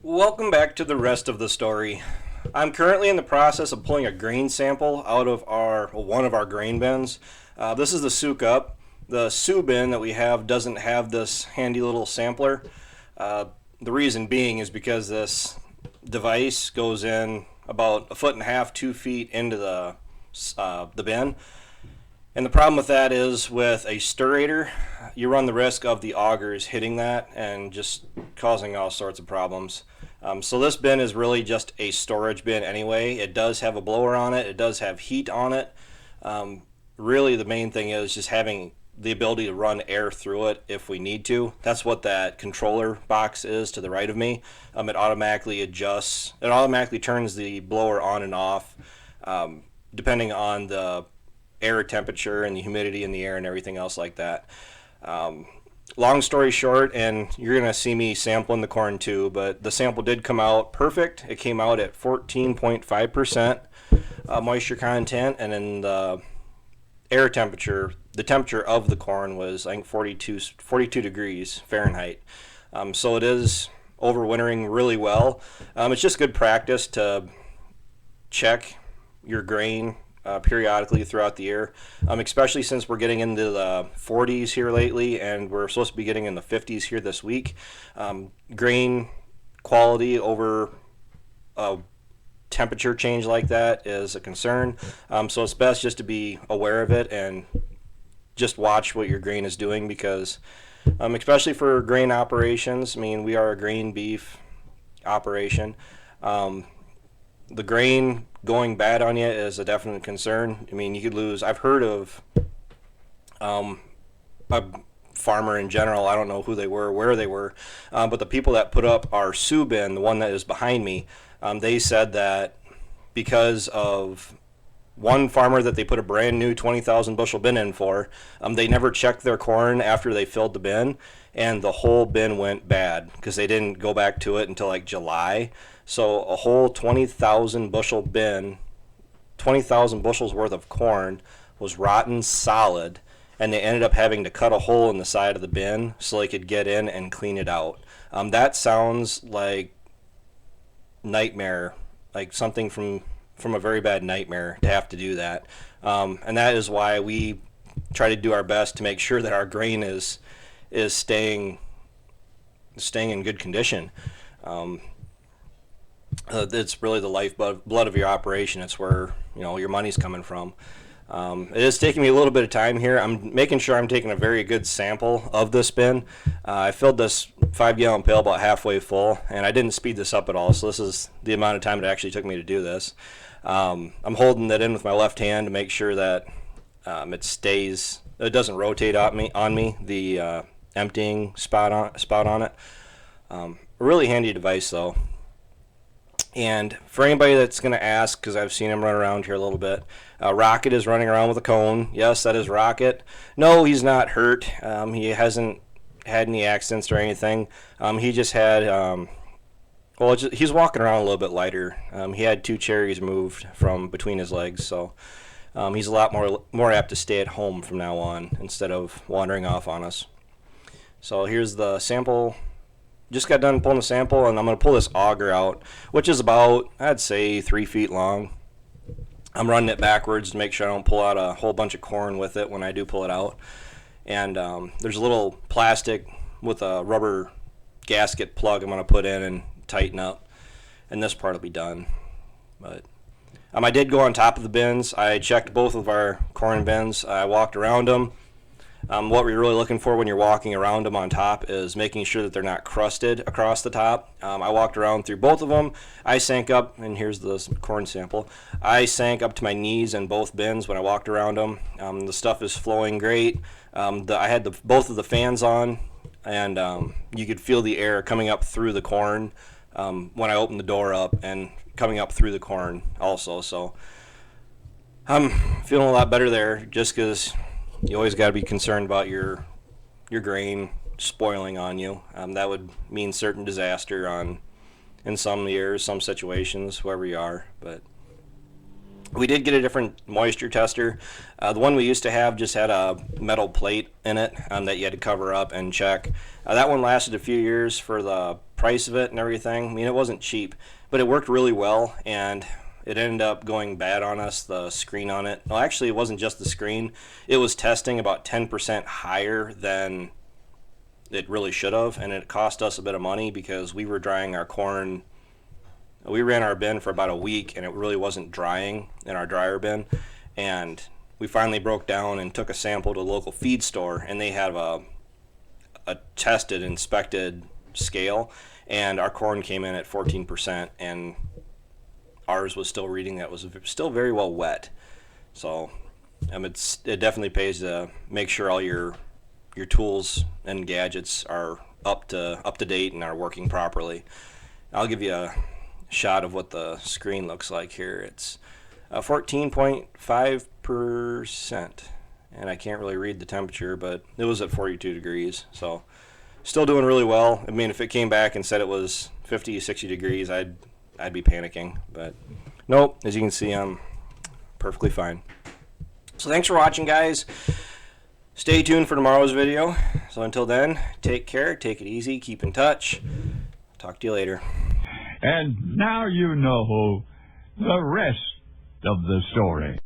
Welcome back to the rest of the story. I'm currently in the process of pulling a grain sample out of one of our grain bins. This is the souk up. The Sue bin that we have doesn't have this handy little sampler. The reason being is because this device goes in about a foot and a half, 2 feet into the bin. And the problem with that is with a stirrator, you run the risk of the augers hitting that and just causing all sorts of problems. So this bin is really just a storage bin anyway. It does have a blower on it. It does have heat on it. Really the main thing is just having the ability to run air through it if we need to. That's what that controller box is to the right of me. It automatically adjusts. It automatically turns the blower on and off depending on the air temperature and the humidity in the air and everything else like that. Long story short, and you're going to see me sampling the corn too, but the sample did come out perfect. It came out at 14.5% moisture content, and then the air temperature, the temperature of the corn was, I think, 42 degrees Fahrenheit. So it is overwintering really well. It's just good practice to check your grain periodically throughout the year, especially since we're getting into the 40s here lately, and we're supposed to be getting in the 50s here this week. Grain quality over a temperature change like that is a concern, so it's best just to be aware of it and just watch what your grain is doing, because especially for grain operations, I mean, we are a grain beef operation. The grain going bad on you is a definite concern. I mean, you could lose. I've heard of a farmer in general. I don't know who they were, where they were, but the people that put up our Sue bin, the one that is behind me, they said that because of one farmer that they put a brand new 20,000 bushel bin in for, they never checked their corn after they filled the bin, and the whole bin went bad because they didn't go back to it until like July. So a whole 20,000 bushel bin, 20,000 bushels worth of corn was rotten solid, and they ended up having to cut a hole in the side of the bin so they could get in and clean it out. That sounds like nightmare, like something from a very bad nightmare to have to do that. And that is why we try to do our best to make sure that our grain is staying in good condition. It's really the lifeblood of your operation. It's where your money's coming from. It is taking me a little bit of time here. I'm making sure I'm taking a very good sample of this bin. I filled this 5-gallon pail about halfway full, and I didn't speed this up at all, so this is the amount of time it actually took me to do this. I'm holding that in with my left hand to make sure that it doesn't rotate on me, the emptying spot on it. A really handy device though. And for anybody that's going to ask, because I've seen him run around here a little bit, Rocket is running around with a cone. Yes, that is Rocket. No, he's not hurt. He hasn't had any accidents or anything. He just had, he's walking around a little bit lighter. He had 2 cherries moved from between his legs, so he's a lot more apt to stay at home from now on instead of wandering off on us. So here's the sample. Just got done pulling the sample, and I'm going to pull this auger out, which is about, I'd say, 3 feet long. I'm running it backwards to make sure I don't pull out a whole bunch of corn with it when I do pull it out. And there's a little plastic with a rubber gasket plug I'm going to put in and tighten up, and this part will be done. But I did go on top of the bins. I checked both of our corn bins. I walked around them. What we're really looking for when you're walking around them on top is making sure that they're not crusted across the top. I walked around through both of them. I sank up, and here's the corn sample. I sank up to my knees in both bins when I walked around them. The stuff is flowing great. I had both of the fans on, and you could feel the air coming up through the corn when I opened the door up, and coming up through the corn also. So I'm feeling a lot better there, just because you always got to be concerned about your grain spoiling on you. That would mean certain disaster in some years, some situations, wherever you are. But we did get a different moisture tester. The one we used to have just had a metal plate in it that you had to cover up and check. That one lasted a few years for the price of it and everything, I mean, it wasn't cheap, but it worked really well, and it ended up going bad on us, the screen on it. Well, actually, it wasn't just the screen. It was testing about 10% higher than it really should have, and it cost us a bit of money because we were drying our corn. We ran our bin for about a week, and it really wasn't drying in our dryer bin, and we finally broke down and took a sample to the local feed store, and they have a tested, inspected scale, and our corn came in at 14%, and ours was still reading that was still very well wet. So it definitely pays to make sure all your tools and gadgets are up to date and are working properly. I'll give you a shot of what the screen looks like here. It's 14.5%, and I can't really read the temperature, but it was at 42 degrees, so still doing really well. I mean, if it came back and said it was 50, 60 degrees, I'd be panicking, but nope, as you can see, I'm perfectly fine. So thanks for watching, guys. Stay tuned for tomorrow's video. So until then, take care, take it easy, keep in touch. Talk to you later. And now you know the rest of the story.